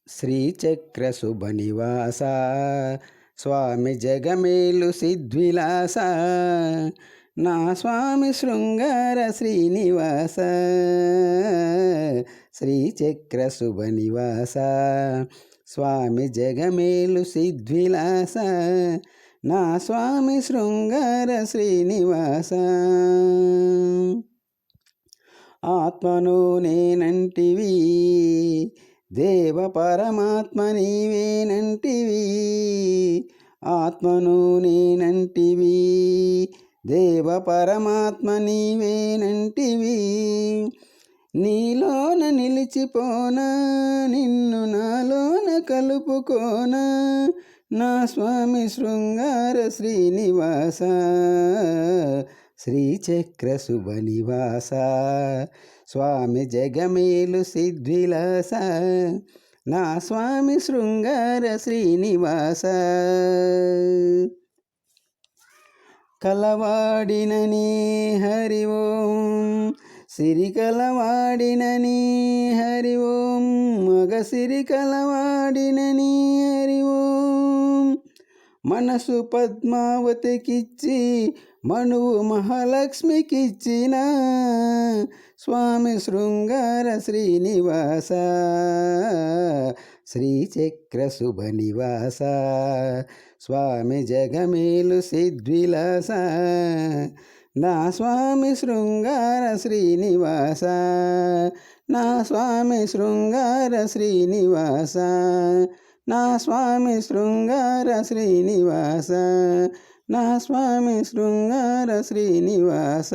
శ్రీచక్ర శుభనివాస స్వామి జగమేలు సిద్విలాస నా స్వామి శృంగార శ్రీనివాస శ్రీచక్ర శుభనివాస స్వామి జగమేలు సిద్విలాస నా స్వామి శృంగార శ్రీనివాస ఆత్మను నేనంటివి దేవ పరమాత్మ నీవేనంటివి ఆత్మను నేనంటివి దేవ పరమాత్మ నీవేనంటివి నీలోన నిలిచిపోనా నిన్ను నాలోన కలుపుకోనా నా స్వామి శృంగార శ్రీనివాస శ్రీచక్ర శుభనివాస స్వామి జగమేలు సిద్విలాస నా స్వామి శృంగార శ్రీనివాస కలవాడినని హరి ఓం సిరి కలవాడినని హరి ఓం మగ సిరి కలవాడినని హరి ఓం మనసు పద్మావతికిచ్చి మనువు మహాలక్ష్మికిచ్చిన స్వామి శృంగార శ్రీనివాస శ్రీచక్ర శుభనివాస స్వామి జగమేలు సిద్విలాస నా స్వామి శృంగార శ్రీనివాస నా స్వామి శృంగార శ్రీనివాస నా స్వామి శృంగార శ్రీనివాస నా స్వామి శృంగార శ్రీనివాస